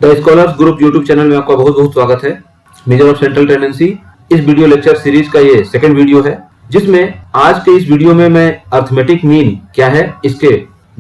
The scholars group YouTube channel में आपका बहुत बहुत स्वागत है। मेजर ऑफ सेंट्रल टेंडेंसी इस वीडियो लेक्चर सीरीज का ये सेकंड वीडियो है, जिसमें आज के इस वीडियो में मैं अर्थमेटिक मीन क्या है इसके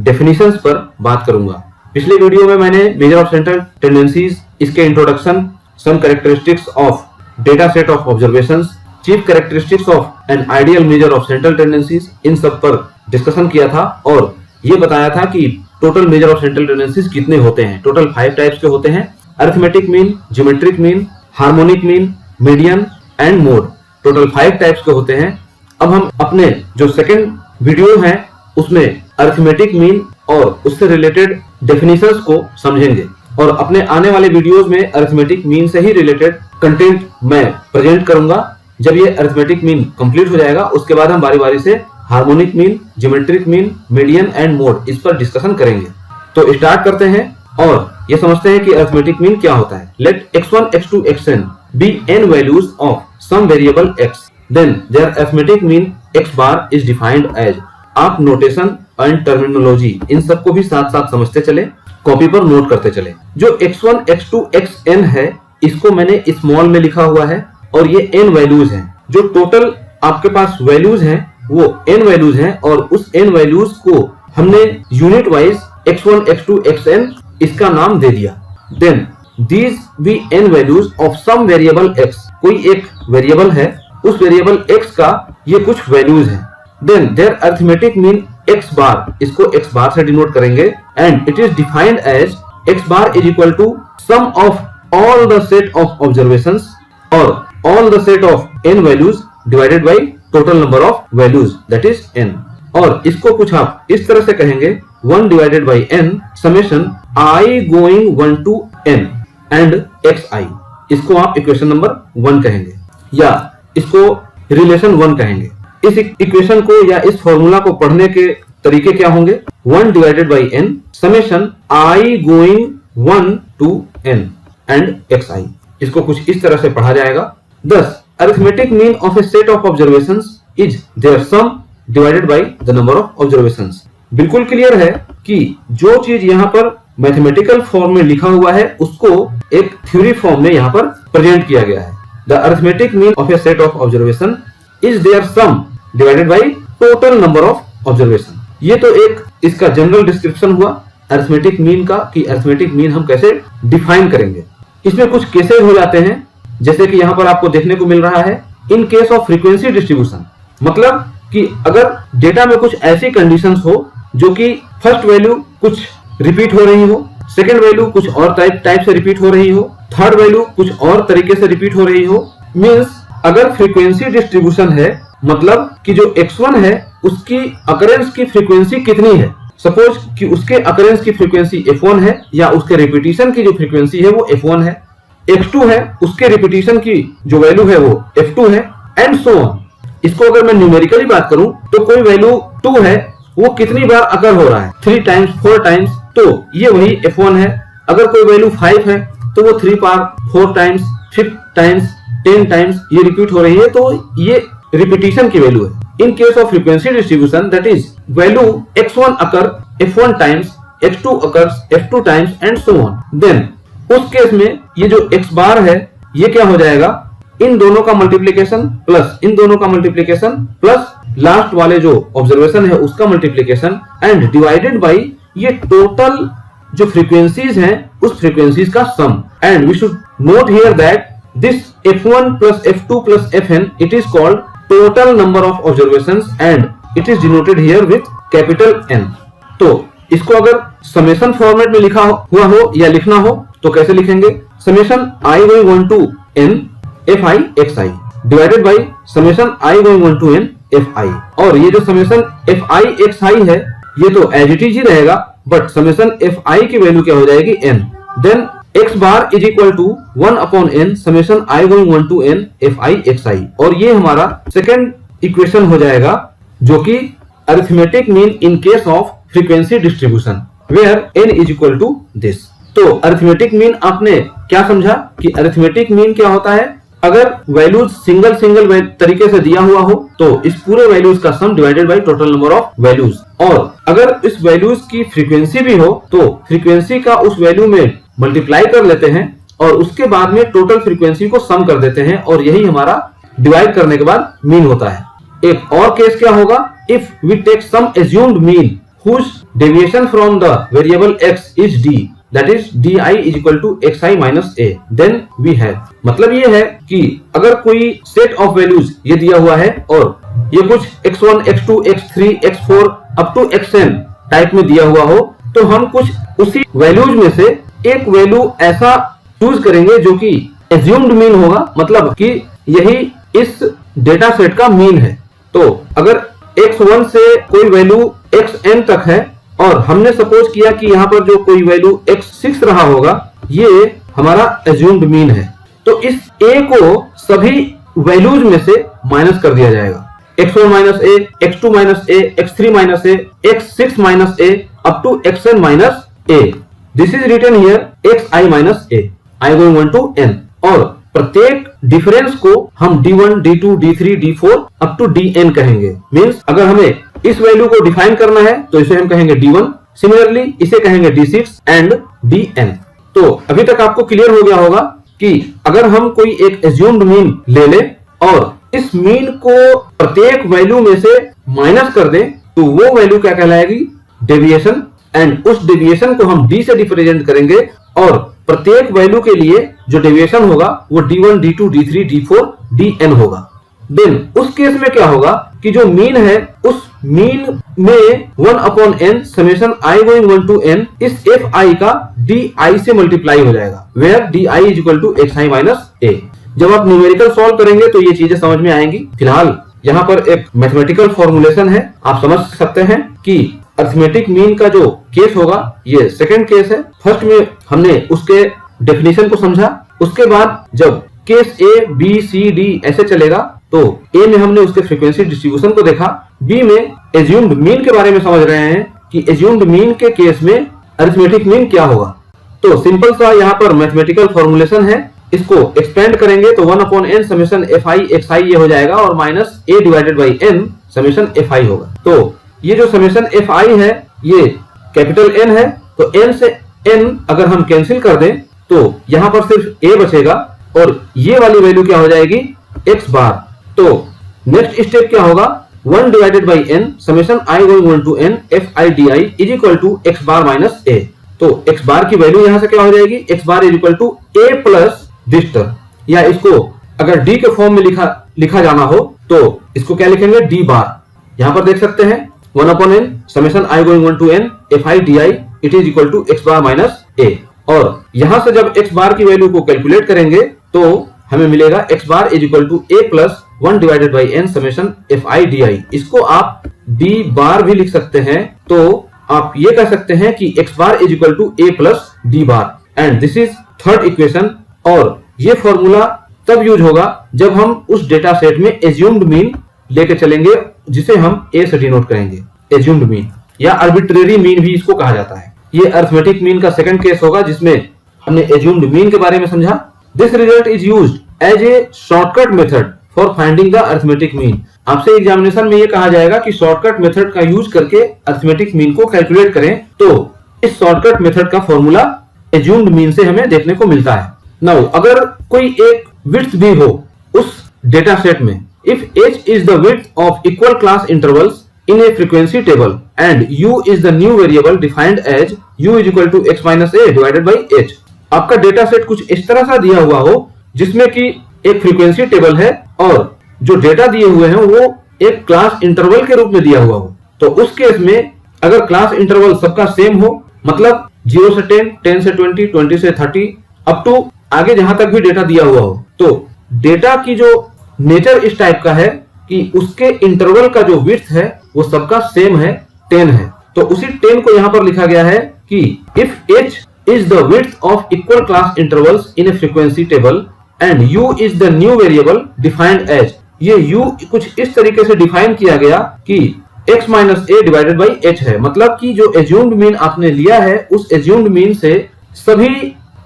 डेफिनेशंस पर बात करूंगा। पिछले वीडियो में मैंने मेजर ऑफ सेंट्रल टेंडेंसीज, इसके introduction, some characteristics of data set of observations, chief characteristics of an ideal measure of central tendencies, इन सब पर डिस्कशन किया था और ये बताया था कि total major of central tendencies कितने होते हैं। टोटल 5 टाइप्स के होते हैं: arithmetic mean, geometric mean, harmonic mean, median and mode. Total 5 types के होते हैं। अब हम अपने जो सेकंड वीडियो है उसमें अरिथमेटिक मीन और उससे रिलेटेड डेफिनेशंस को समझेंगे और अपने आने वाले वीडियोस में अरिथमेटिक मीन से ही रिलेटेड कंटेंट मैं प्रेजेंट करूंगा। जब ये अरिथमेटिक मीन कंप्लीट हो जाएगा उसके बाद हम बारी बारी से harmonic mean, geometric mean, median and mode इस पर डिस्कशन करेंगे। तो स्टार्ट करते हैं और ये समझते हैं कि अरिथमेटिक मीन क्या होता है। Let x1, x2, xn be n values of some variable x, then their arithmetic mean x bar is defined as। आप नोटेशन एंड टर्मिनोलॉजी इन सबको भी साथ साथ समझते चले, कॉपी पर नोट करते चले। जो x1, x2, xn है इसको मैंने स्मॉल में लिखा हुआ है और ये n वैल्यूज हैं। जो टोटल आपके पास वैल्यूज हैं वो n वैल्यूज हैं और उस n वैल्यूज को हमने unit wise x1, x2, xn इसका नाम दे दिया। Then these be n values of some variable x, कोई एक वेरिएबल है, उस वेरिएबल x का ये कुछ वैल्यूज हैं। Then their arithmetic mean x bar, इसको x bar से डिनोट करेंगे and it is defined as x bar is equal to sum of all the set of observations or all the set of n values divided by total number of values that is n। और इसको कुछ आप इस तरह से कहेंगे 1 divided by n summation I going 1 to n and xi। इसको आप इक्वेशन नंबर 1 कहेंगे या इसको रिलेशन 1 कहेंगे। इस इक्वेशन को या इस फॉर्मूला को पढ़ने के तरीके क्या होंगे? 1 divided by n summation I going 1 to n and xi। इसको कुछ इस तरह से पढ़ा जाएगा। Thus arithmetic mean of a set of observations is their sum divided by the number of observations। बिल्कुल क्लियर है कि जो चीज यहाँ पर मैथमेटिकल फॉर्म में लिखा हुआ है उसको एक थ्योरी फॉर्म में यहाँ पर प्रेजेंट किया गया है। The arithmetic mean of a set of observation is their sum divided by total number of observation। ये तो एक इसका जनरल डिस्क्रिप्शन हुआ अरिथमेटिक मीन का कि अरिथमेटिक मीन हम कैसे डिफाइन करेंगे। इसमें कुछ केसेस हो जाते हैं, जैसे कि यहाँ पर आपको देखने को मिल रहा है in case of frequency distribution. मतलब कि अगर डेटा में कुछ ऐसी कंडीशंस हो जो कि फर्स्ट वैल्यू कुछ रिपीट हो रही हो, सेकंड वैल्यू कुछ और टाइप से रिपीट हो रही हो, थर्ड वैल्यू कुछ और तरीके से रिपीट हो रही हो। मींस अगर फ्रीक्वेंसी डिस्ट्रीब्यूशन है मतलब कि जो x1 है उसकी अकरेंस की फ्रीक्वेंसी कितनी है। सपोज कि उसके अकरेंस की फ्रीक्वेंसी f1 है या उसके रिपीटिशन की जो फ्रीक्वेंसी है वो f1 है, x2 है उसके रिपीटिशन की जो वैल्यू है वो f2 है एंड सो ऑन। इसको अगर मैं न्यूमेरिकली बात करूं तो कोई वैल्यू 2 है वो कितनी बार अकर हो रहा है? 3 टाइम्स, 4 टाइम्स, तो ये वही f1 है। अगर कोई वैल्यू 5 है तो वो 3 बार, 4 टाइम्स, 5 टाइम्स, 10 टाइम्स ये रिपीट हो रही है, तो ये रिपीटिशन की वैल्यू है। In case of frequency distribution that is value x1 occur f1 times, x2 occurs f2 times and so on. Then उस केस में ये जो x बार है ये क्या हो जाएगा? इन दोनों का मल्टीप्लीकेशन प्लस इन दोनों का मल्टीप्लीकेशन प्लस लास्ट वाले जो ऑब्जर्वेशन है उसका मल्टीप्लीकेशन एंड डिवाइडेड बाय ये टोटल जो फ्रीक्वेंसीज हैं उस फ्रीक्वेंसीज का sum. And we should note here that this f1 plus f2 plus fn it is called total number of observations and it is denoted here with capital N। तो इसको अगर summation format में लिखा हुआ हो या लिखना हो तो कैसे लिखेंगे? Summation I going 1 to n fi xi divided by summation I going 1 to n fi। और ये जो समेशन fi xi है ये तो एज इट इज ही रहेगा, बट समेशन fi की वैल्यू क्या हो जाएगी? n। Then x bar is equal to 1 upon n summation I going 1 to n fi xi। और ये हमारा सेकेंड इक्वेशन हो जाएगा जो कि arithmetic mean in case of frequency distribution where n is equal to this. तो arithmetic mean आपने क्या समझा कि अरिथमेटिक मीन क्या होता है? अगर वैल्यूज सिंगल तरीके से दिया हुआ हो तो इस पूरे वैल्यूज का सम divided by total number of values, और अगर इस वैल्यूज की फ्रीक्वेंसी भी हो तो फ्रीक्वेंसी का उस वैल्यू में मल्टीप्लाई कर लेते हैं और उसके बाद में टोटल फ्रीक्वेंसी को सम कर देते हैं और यही हमारा डिवाइड करने के बाद मीन होता है। एक और केस क्या होगा, if we take some assumed mean whose deviation from the variable x is d, that is di is equal to xi minus a, then we have, मतलब ये है कि अगर कोई सेट ऑफ वैल्यूज ये दिया हुआ है और ये कुछ x1, x2, x3, x4 up to xn type में दिया हुआ हो, तो हम कुछ उसी वैल्यूज में से एक वैल्यू ऐसा चूज करेंगे जो कि एज्यूम्ड मीन होगा, मतलब कि यही इस डेटा सेट का मीन है। तो अगर x1 से कोई वैल्यू xn तक है और हमने सपोज किया कि यहाँ पर जो कोई वैल्यू x6 रहा होगा, ये हमारा एज्यूम्ड मीन है, तो इस a को सभी वैल्यूज में से माइनस कर दिया जाएगा। x1 minus a, x2 minus a, x3 minus a, x6 minus a up to xn minus a। This is written here xi minus a, i going 1 to n, और प्रत्येक difference को हम d1, d2, d3, d4 up to dn कहेंगे। Means अगर हमें इस value को define करना है तो इसे हम कहेंगे d1, सिमिलरली इसे कहेंगे d6 एंड dn। तो अभी तक आपको क्लियर हो गया होगा कि अगर हम कोई एक एज्यूम्ड मीन ले ले और इस मीन को प्रत्येक वैल्यू में से माइनस कर दें तो वो वैल्यू क्या कहलाएगी, डेविएशन, एंड उस डेविएशन को हम d से रिप्रेजेंट करेंगे और प्रत्येक वैल्यू के लिए जो डेविएशन होगा वो d1, d2, d3, d4, dn होगा। देन उस केस में क्या होगा कि जो मीन है उस मीन में 1 upon n summation i going 1 to n इस fi का di से मल्टीप्लाई हो जाएगा, where di is equal to xi minus a। जब आप न्यूमेरिकल सॉल्व करेंगे तो ये चीजें समझ में आएंगी। फिलहाल यहाँ पर एक मैथमेटिकल फॉर्मुलेशन है, आप समझ सकते हैं कि अरिथमेटिक मीन का जो केस होगा ये सेकंड केस है। फर्स्ट में हमने उसके डेफिनेशन को समझा, उसके बाद जब case A B C D ऐसे चलेगा तो ए में हमने उसके फ्रीक्वेंसी डिस्ट्रीब्यूशन को देखा, बी में एज्यूम्ड मीन के बारे में समझ रहे हैं कि एज्यूम्ड मीन के केस में अरिथमेटिक मीन क्या होगा। तो सिंपल सा यहाँ पर मैथमेटिकल फॉर्मुलेशन है, इसको एक्सपेंड करेंगे तो 1 upon n summation fi xi ये हो जाएगा और minus a divided by n summation fi होगा। तो ये जो समेशन fi है ये कैपिटल N है, तो n से n अगर हम कैंसिल कर दें तो यहाँ पर सिर्फ a बचेगा और ये वाली वैल्यू क्या हो जाएगी, x बार। तो नेक्स्ट स्टेप क्या होगा, 1 divided by n summation i going 1 to n fi di is equal to x bar minus a। तो x बार की वैल्यू यहाँ से क्या हो जाएगी, x bar is equal to a plus this term, या इसको अगर d के फॉर्म में लिखा जाना हो तो इसको क्या लिखेंगे, d बार। यहाँ पर देख सकते हैं 1 upon n summation i going 1 to n fi di it is equal to x bar minus a। और यहां से जब x बार की वैल्यू को कैलकुलेट करेंगे तो हमें मिलेगा x bar is equal to a plus 1 divided by n summation fi di। इसको आप d बार भी लिख सकते हैं, तो आप ये कह सकते हैं कि x bar is equal to a plus d bar, and this is third equation. और ये फॉर्मूला तब यूज होगा जब हम उस डेटा सेट में एज्यूम्ड मीन लेके चलेंगे जिसे हम a से डिनोट करेंगे, एज्यूम्ड मीन या आर्बिट्रेरी मीन भी इसको कहा जाता है। ये अरिथमेटिक मीन का सेकंड केस होगा जिसमें हमने एज्यूम्ड मीन के बारे में समझा। This result is used as A shortcut method for finding the arithmetic mean. आपसे एग्जामिनेशन में ये कहा जाएगा कि शॉर्टकट मेथड का यूज करके अरिथमेटिक मीन को कैलकुलेट करें, तो इस शॉर्टकट मेथड का फॉर्मूला एज्यूम्ड मीन से हमें देखने को मिलता है। नाउ अगर कोई एक विड्थ भी हो उस डेटा सेट में, if h is the width of equal class intervals in a frequency table and u is the new variable defined as u is equal to x minus a divided by h। आपका data set कुछ इस तरह सा दिया हुआ हो जिसमें कि एक फ्रीक्वेंसी टेबल है और जो डेटा दिए हुए हैं वो एक क्लास इंटरवल के रूप में दिया हुआ हो, तो उस केस में अगर क्लास इंटरवल सबका सेम हो, मतलब 0 से 10, 10 से 20, 20 से 30 अप टू आगे जहां तक भी डेटा दिया हुआ हो, तो डेटा की जो नेचर इस टाइप का है कि उसके इंटरवल का जो विड्थ है वो सबका सेम है, 10 है। तो उसी 10 को यहाँ पर लिखा गया है कि if h is the width of equal class intervals in a frequency table and u is the new variable defined as, ये u कुछ इस तरीके से डिफाइन किया गया कि x minus a divided by h है, मतलब कि जो एज्यूम्ड मीन आपने लिया है उस एज्यूम्ड मीन से सभी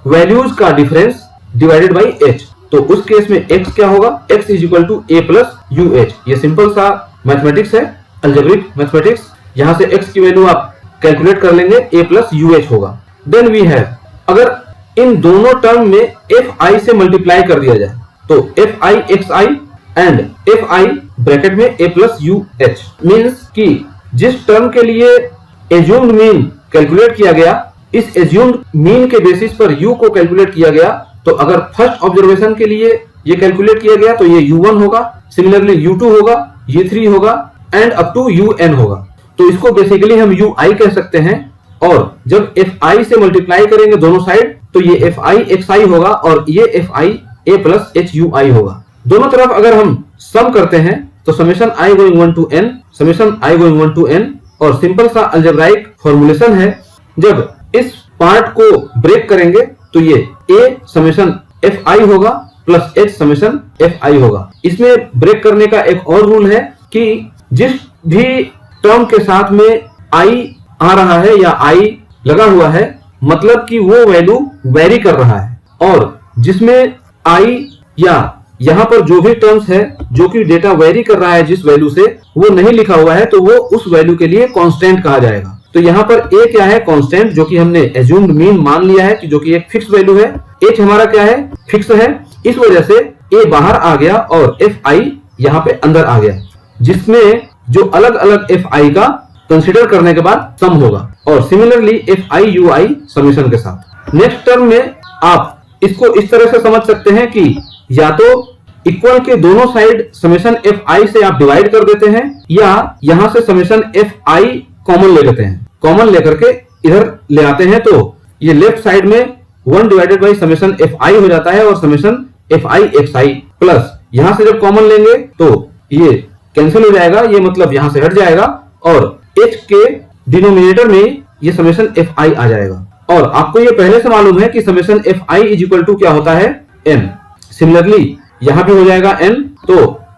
वैल्यूज का डिफरेंस डिवाइडेड बाई h। तो उस केस में x क्या होगा, x is equal to a plus UH। ये सिंपल सा मैथमेटिक्स है, अलजेब्रिक मैथमेटिक्स। यहाँ से x की वैल्यू आप कैलकुलेट कर लेंगे, a प्लस UH होगा। देन वी हैव, अगर इन दोनों टर्म में fi से मल्टीप्लाई कर दिया जाए तो fi xi and fi bracket में a plus u h means कि जिस टर्म के लिए एज्यूम्ड मीन कैलकुलेट किया गया, इस एज्यूम्ड मीन के बेसिस पर u को कैलकुलेट किया गया, तो अगर फर्स्ट ऑब्जर्वेशन के लिए ये कैलकुलेट किया गया तो ये u1 होगा, सिमिलरली u2 होगा, u3 होगा एंड अप टू un होगा। तो इसको बेसिकली हम ui कह सकते हैं और जब fi से मल्टीप्लाई करेंगे दोनों साइड तो ये fi xi होगा और ये fi a प्लस hui होगा। दोनों तरफ अगर हम सम करते हैं तो summation i going 1 to n, summation i going 1 to n, और सिंपल सा अलजेब्राइक फॉर्मूलेशन है। जब इस पार्ट को ब्रेक करेंगे तो ये a समेशन fi होगा प्लस h समेशन fi होगा। इसमें ब्रेक करने का एक और रूल है कि जिस भी टर्म के साथ में i आ रहा है या i लगा हुआ है, मतलब कि वो वैल्यू वेरी कर रहा है, और जिसमें i या यहाँ पर जो भी टर्म्स है जो कि डेटा वेरी कर रहा है जिस वैल्यू से, वो नहीं लिखा हुआ है तो वो उस वैल्यू के लिए कांस्टेंट कहा जाएगा। तो यहाँ पर a क्या है? कांस्टेंट, जो कि हमने एज्यूम्ड मीन मान लिया है कि जो कि एक फिक्स वैल्यू है। h हमारा क्या है? फिक्स है। इस वजह से a बाहर आ गया और fi यहाँ पे अंदर आ गया, जिसमें जो अलग अलग fi का कंसिडर करने के बाद सम होगा, और सिमिलरली fi ui समेशन के साथ। नेक्स्ट टर्म में आप इसको इस तरह से समझ सकते हैं कि या तो इक्वल के दोनों साइड समेशन fi से आप डिवाइड कर देते हैं, या यहां से समेशन fi कॉमन ले लेते हैं। कॉमन लेकर के इधर ले आते हैं तो ये लेफ्ट साइड में 1 डिवाइडेड बाई समेशन fi हो जाता है और समेशन fi xi प्लस यहां से जब कॉमन लेंगे तो ये कैंसिल हो जाएगा, ये मतलब यहां से हट जाएगा और h के डिनोमिनेटर में ये समेशन fi आ जाएगा। और आपको ये पहले से मालूम है कि summation fi is equal to क्या होता है? n। सिमिलरली यहाँ भी हो जाएगा n, तो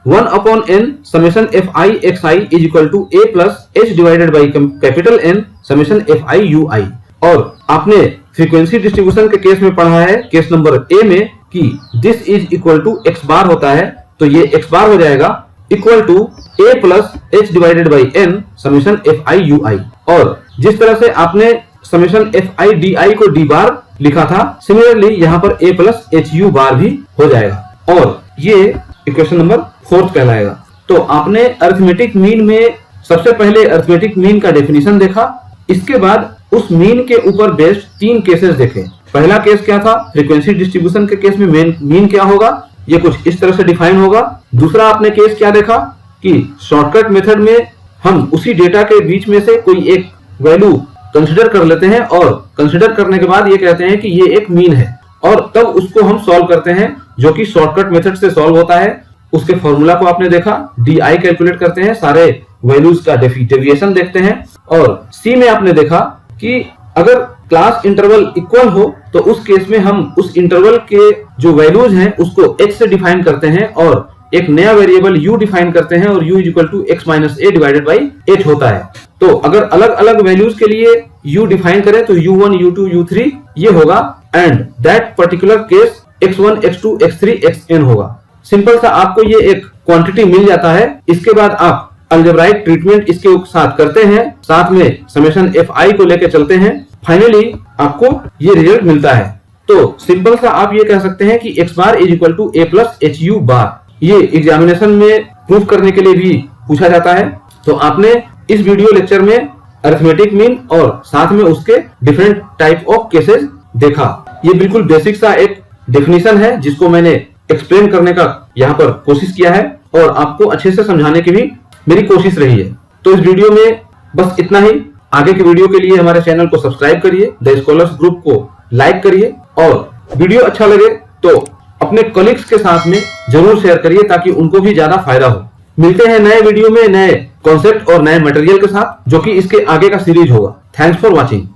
1 upon n summation fi xi is equal to a plus h divided by capital N summation fi ui। और आपने फ्रीक्वेंसी डिस्ट्रीब्यूशन के केस में पढ़ा है, केस नंबर a में, कि this is equal to x bar होता है, तो ये x बार हो जाएगा equal to a plus h divided by n summation fi ui। और जिस तरह से आपने समेशन fi di को d बार लिखा था, सिमिलरली यहाँ पर a प्लस hu बार भी हो जाएगा, और ये इक्वेशन नंबर 4 कहलाएगा। तो आपने अरिथमेटिक मीन में सबसे पहले अरिथमेटिक मीन का डेफिनेशन देखा, इसके बाद उस मीन के ऊपर बेस्ड 3 केसेस देखे। पहला केस क्या था? फ्रीक्वेंसी डिस्ट्रीब्यूशन के केस में मीन क्या होगा, ये कुछ इस तरह से डिफाइन होगा। दूसरा आपने केस क्या देखा कि शॉर्टकट मेथड में हम उसी डेटा के बीच में से कोई एक वैल्यू कंसिडर कर लेते हैं और कंसिडर करने के बाद ये कहते हैं कि ये एक मीन है, और तब उसको हम सॉल्व करते हैं, जो कि शॉर्टकट मेथड से सॉल्व होता है। उसके फॉर्मूला को आपने देखा, di कैलकुलेट करते हैं, सारे वैल्यूज का डेविएशन देखते हैं, और सी में आपने देखा कि अगर क्लास इंटरवल इक्वल हो तो उस केस में हम उस इंटरवल के जो वैल्यूज हैं उसको h से डिफाइन करते हैं और एक नया वेरिएबल u डिफाइन करते हैं, और u is equal to x minus a divided by h होता है। तो अगर अलग अलग वैल्यूज के लिए u डिफाइन करें तो u1 u2 u3 ये होगा, and that particular case x1 x2 x3 xn होगा। सिंपल सा आपको ये एक क्वांटिटी मिल जाता है। इसके बाद आप अलजेब्राइक ट्रीटमेंट इसके साथ करते हैं, साथ में समेशन fi को लेकर चलते हैं, फाइनली आपको ये रिजल्ट मिलता है। तो सिंपल सा आप ये कह सकते हैं कि x bar is equal to a plus hu bar. ये एग्जामिनेशन में प्रूफ करने के लिए भी पूछा जाता है। तो आपने इस वीडियो लेक्चर में अरिथमेटिक मीन और साथ में उसके डिफरेंट टाइप ऑफ केसेस देखा। ये बिल्कुल बेसिक सा एक डेफिनेशन है जिसको मैंने एक्सप्लेन करने का यहाँ पर कोशिश किया है, और आपको अच्छे से समझाने की भी मेरी कोशिश रही है। तो इस वीडियो में बस इतना ही। आगे के वीडियो के लिए हमारे चैनल को सब्सक्राइब करिए, द स्कॉलर्स ग्रुप को लाइक करिए, और वीडियो अच्छा लगे तो अपने कलीग्स के साथ में जरूर शेयर करिए ताकि उनको भी ज्यादा फायदा हो। मिलते हैं नए वीडियो में नए कॉन्सेप्ट और नए मटेरियल के साथ, जो कि इसके आगे का सीरीज होगा। Thanks for watching.